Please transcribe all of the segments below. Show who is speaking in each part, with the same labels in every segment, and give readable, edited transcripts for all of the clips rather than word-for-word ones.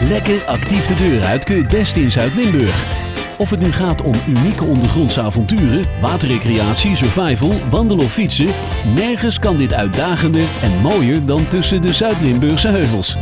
Speaker 1: Lekker actief de deur uit kun je het beste in Zuid-Limburg. Of het nu gaat om unieke ondergrondse avonturen, waterrecreatie, survival, wandelen of fietsen, nergens kan dit uitdagender en mooier dan tussen de Zuid-Limburgse heuvels.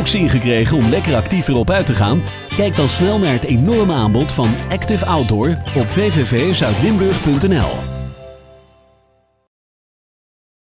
Speaker 1: Ook zin gekregen om lekker actief erop uit te gaan? Kijk dan snel naar het enorme aanbod van Active Outdoor op www.zuidlimburg.nl.